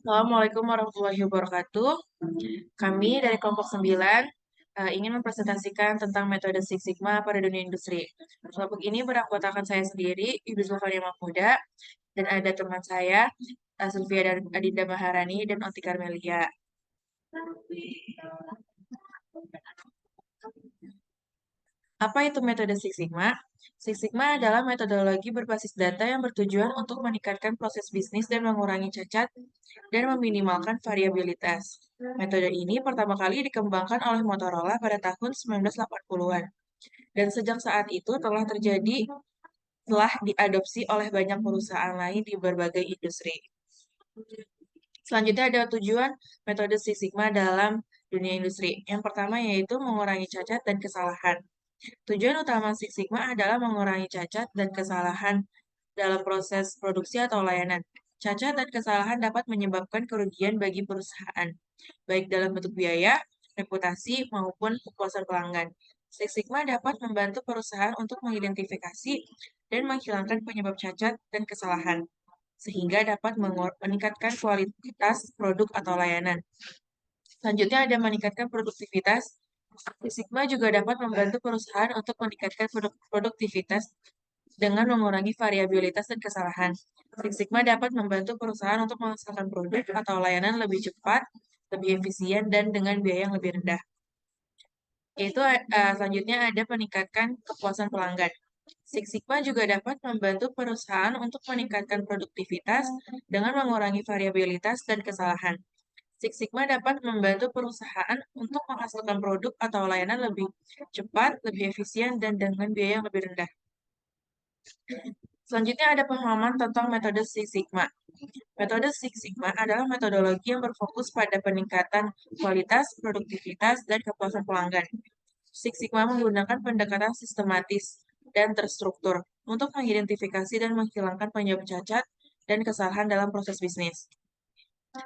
Assalamualaikum warahmatullahi wabarakatuh. Kami dari kelompok 9 ingin mempresentasikan tentang metode Six Sigma pada dunia industri. Kelompok ini beranggotakan saya sendiri, Ibu Zulfania Mahmuda, dan ada teman saya, Sylvia dan Adinda Maharani, dan Oti Karmelia. Apa itu metode Six Sigma? Six Sigma adalah metodologi berbasis data yang bertujuan untuk meningkatkan proses bisnis dan mengurangi cacat dan meminimalkan variabilitas. Metode ini pertama kali dikembangkan oleh Motorola pada tahun 1980-an. Dan sejak saat itu telah diadopsi oleh banyak perusahaan lain di berbagai industri. Selanjutnya ada tujuan metode Six Sigma dalam dunia industri. Yang pertama yaitu mengurangi cacat dan kesalahan. Tujuan utama Six Sigma adalah mengurangi cacat dan kesalahan dalam proses produksi atau layanan. Cacat dan kesalahan dapat menyebabkan kerugian bagi perusahaan, baik dalam bentuk biaya, reputasi, maupun kepuasan pelanggan. Six Sigma dapat membantu perusahaan untuk mengidentifikasi dan menghilangkan penyebab cacat dan kesalahan, sehingga dapat meningkatkan kualitas produk atau layanan. Selanjutnya ada meningkatkan produktivitas. Six Sigma juga dapat membantu perusahaan untuk meningkatkan produktivitas dengan mengurangi variabilitas dan kesalahan. Six Sigma dapat membantu perusahaan untuk menghasilkan produk atau layanan lebih cepat, lebih efisien, dan dengan biaya yang lebih rendah. Selanjutnya ada peningkatkan kepuasan pelanggan. Six Sigma juga dapat membantu perusahaan untuk meningkatkan produktivitas dengan mengurangi variabilitas dan kesalahan. Six Sigma dapat membantu perusahaan untuk menghasilkan produk atau layanan lebih cepat, lebih efisien, dan dengan biaya yang lebih rendah. Selanjutnya ada pemahaman tentang metode Six Sigma. Metode Six Sigma adalah metodologi yang berfokus pada peningkatan kualitas, produktivitas, dan kepuasan pelanggan. Six Sigma menggunakan pendekatan sistematis dan terstruktur untuk mengidentifikasi dan menghilangkan penyebab cacat dan kesalahan dalam proses bisnis.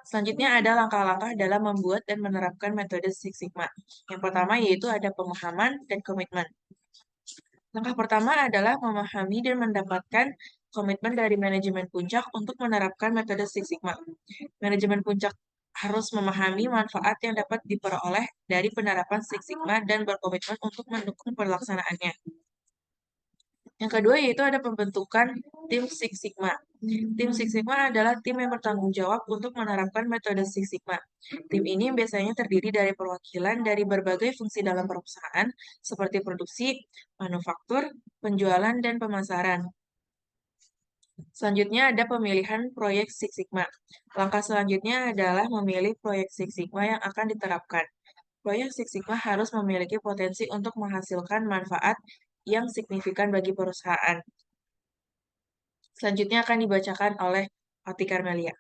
Selanjutnya ada langkah-langkah dalam membuat dan menerapkan metode Six Sigma. Yang pertama yaitu ada pemahaman dan komitmen. Langkah pertama adalah memahami dan mendapatkan komitmen dari manajemen puncak untuk menerapkan metode Six Sigma. Manajemen puncak harus memahami manfaat yang dapat diperoleh dari penerapan Six Sigma dan berkomitmen untuk mendukung pelaksanaannya. Yang kedua yaitu ada pembentukan tim Six Sigma. Tim Six Sigma adalah tim yang bertanggung jawab untuk menerapkan metode Six Sigma. Tim ini biasanya terdiri dari perwakilan dari berbagai fungsi dalam perusahaan seperti produksi, manufaktur, penjualan, dan pemasaran. Selanjutnya ada pemilihan proyek Six Sigma. Langkah selanjutnya adalah memilih proyek Six Sigma yang akan diterapkan. Proyek Six Sigma harus memiliki potensi untuk menghasilkan manfaat yang signifikan bagi perusahaan. Selanjutnya akan dibacakan oleh Oti Karmelia.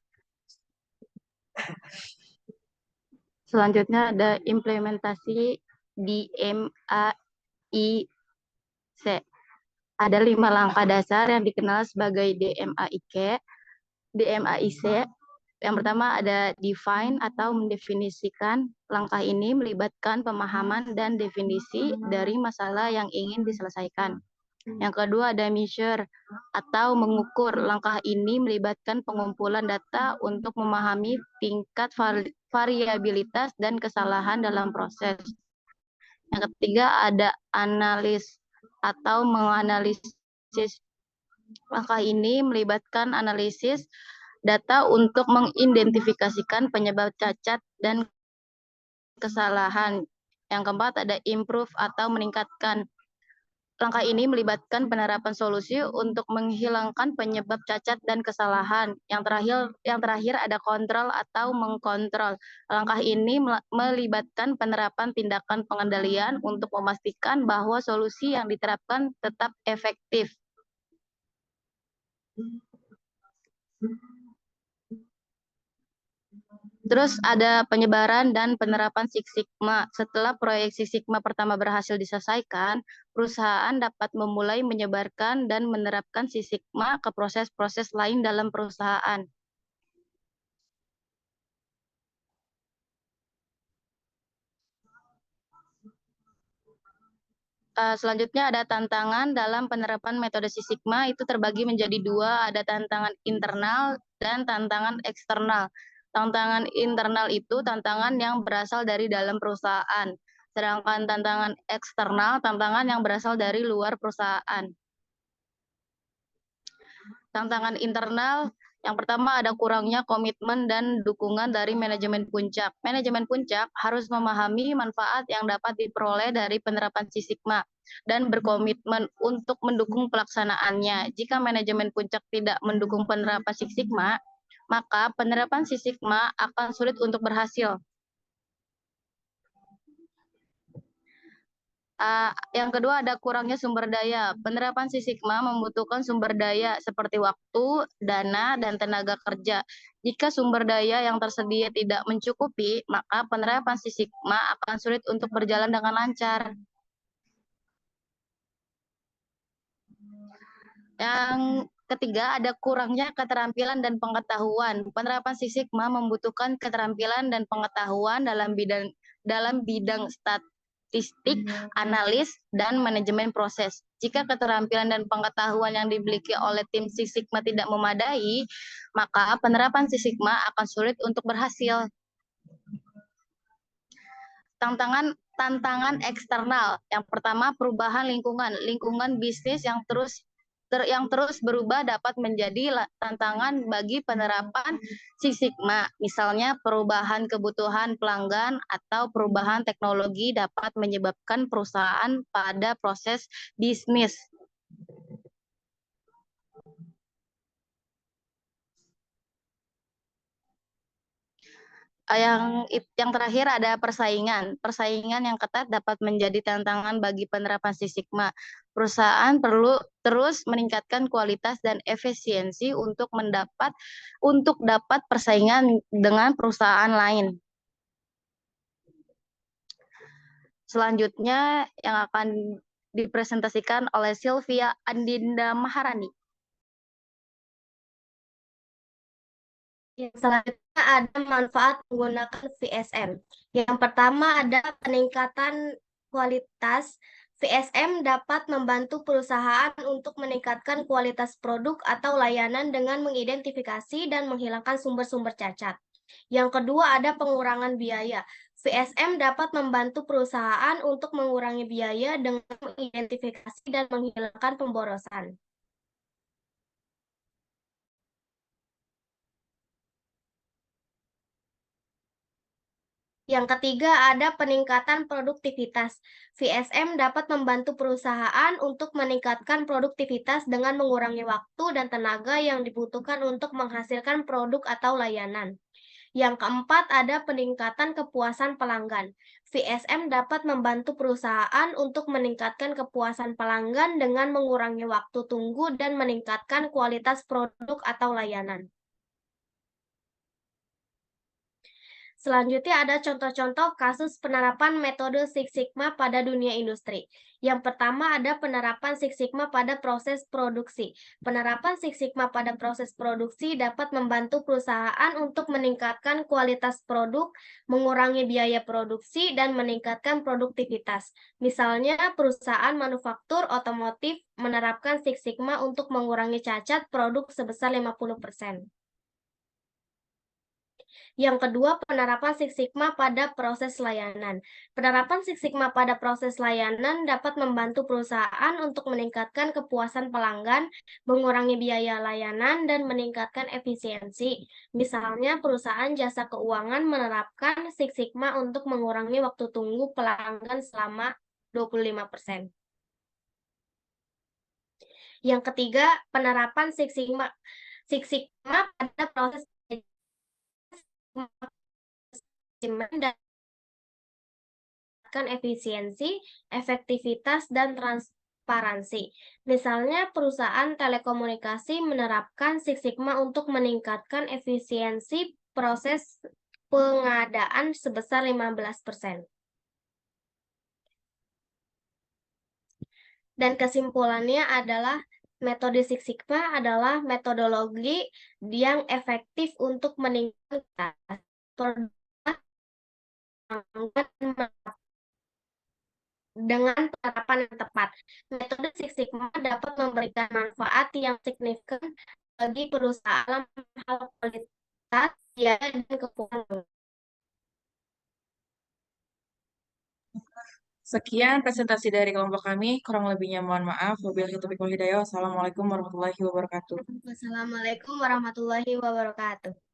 Selanjutnya ada implementasi di MAIC. Ada 5 langkah dasar yang dikenal sebagai DMAIC. Yang pertama ada define atau mendefinisikan. Langkah ini melibatkan pemahaman dan definisi dari masalah yang ingin diselesaikan. Yang kedua ada measure atau mengukur. Langkah ini melibatkan pengumpulan data untuk memahami tingkat variabilitas dan kesalahan dalam proses. Yang ketiga ada analis atau menganalisis. Langkah ini melibatkan analisis data untuk mengidentifikasikan penyebab cacat dan kesalahan. Yang keempat ada improve atau meningkatkan. Langkah ini melibatkan penerapan solusi untuk menghilangkan penyebab cacat dan kesalahan. Yang terakhir ada kontrol atau mengkontrol. Langkah ini melibatkan penerapan tindakan pengendalian untuk memastikan bahwa solusi yang diterapkan tetap efektif. Terus ada penyebaran dan penerapan Six Sigma. Setelah proyek Six Sigma pertama berhasil diselesaikan, perusahaan dapat memulai menyebarkan dan menerapkan Six Sigma ke proses-proses lain dalam perusahaan. Selanjutnya ada tantangan dalam penerapan metode Six Sigma, itu terbagi menjadi 2, ada tantangan internal dan tantangan eksternal. Tantangan internal itu tantangan yang berasal dari dalam perusahaan, sedangkan tantangan eksternal tantangan yang berasal dari luar perusahaan. Tantangan internal yang pertama ada kurangnya komitmen dan dukungan dari manajemen puncak. Manajemen puncak harus memahami manfaat yang dapat diperoleh dari penerapan Six Sigma dan berkomitmen untuk mendukung pelaksanaannya. Jika manajemen puncak tidak mendukung penerapan Six Sigma, maka penerapan Six Sigma akan sulit untuk berhasil. Yang kedua ada kurangnya sumber daya. Penerapan Six Sigma membutuhkan sumber daya seperti waktu, dana, dan tenaga kerja. Jika sumber daya yang tersedia tidak mencukupi, maka penerapan Six Sigma akan sulit untuk berjalan dengan lancar. Yang ketiga ada kurangnya keterampilan dan pengetahuan. Penerapan Six Sigma membutuhkan keterampilan dan pengetahuan dalam bidang statistik, analis, dan manajemen proses. Jika keterampilan dan pengetahuan yang dimiliki oleh tim Six Sigma tidak memadai, maka penerapan Six Sigma akan sulit untuk berhasil. Tantangan eksternal. Yang pertama, perubahan lingkungan bisnis yang terus berubah dapat menjadi tantangan bagi penerapan Six Sigma. Misalnya perubahan kebutuhan pelanggan atau perubahan teknologi dapat menyebabkan perusahaan pada proses bisnis. Yang terakhir ada persaingan. Persaingan yang ketat dapat menjadi tantangan bagi penerapan Six Sigma. Perusahaan perlu terus meningkatkan kualitas dan efisiensi untuk dapat persaingan dengan perusahaan lain. Selanjutnya yang akan dipresentasikan oleh Sylvia Andinda Maharani. Yang selanjutnya ada manfaat menggunakan VSM. Yang pertama ada peningkatan kualitas. VSM dapat membantu perusahaan untuk meningkatkan kualitas produk atau layanan dengan mengidentifikasi dan menghilangkan sumber-sumber cacat. Yang kedua ada pengurangan biaya. VSM dapat membantu perusahaan untuk mengurangi biaya dengan mengidentifikasi dan menghilangkan pemborosan. Yang ketiga ada peningkatan produktivitas. VSM dapat membantu perusahaan untuk meningkatkan produktivitas dengan mengurangi waktu dan tenaga yang dibutuhkan untuk menghasilkan produk atau layanan. Yang keempat ada peningkatan kepuasan pelanggan. VSM dapat membantu perusahaan untuk meningkatkan kepuasan pelanggan dengan mengurangi waktu tunggu dan meningkatkan kualitas produk atau layanan. Selanjutnya ada contoh-contoh kasus penerapan metode Six Sigma pada dunia industri. Yang pertama ada penerapan Six Sigma pada proses produksi. Penerapan Six Sigma pada proses produksi dapat membantu perusahaan untuk meningkatkan kualitas produk, mengurangi biaya produksi, dan meningkatkan produktivitas. Misalnya, perusahaan manufaktur otomotif menerapkan Six Sigma untuk mengurangi cacat produk sebesar 50%. Yang kedua, penerapan Six Sigma pada proses layanan. Penerapan Six Sigma pada proses layanan dapat membantu perusahaan untuk meningkatkan kepuasan pelanggan, mengurangi biaya layanan, dan meningkatkan efisiensi. Misalnya, perusahaan jasa keuangan menerapkan Six Sigma untuk mengurangi waktu tunggu pelanggan selama 25%. Yang ketiga, penerapan Six Sigma pada proses dan efisiensi, efektivitas, dan transparansi. Misalnya, perusahaan telekomunikasi menerapkan Six Sigma untuk meningkatkan efisiensi proses pengadaan sebesar 15%. Dan kesimpulannya adalah metode Six Sigma adalah metodologi yang efektif untuk meningkatkan dengan penerapan yang tepat. Metode Six Sigma dapat memberikan manfaat yang signifikan bagi perusahaan dalam hal kualitas, biaya dan kepuasan. Sekian presentasi dari kelompok kami. Kurang lebihnya mohon maaf. Wabillahi taufiq wal hidayah. Wassalamualaikum warahmatullahi wabarakatuh. Wassalamualaikum warahmatullahi wabarakatuh.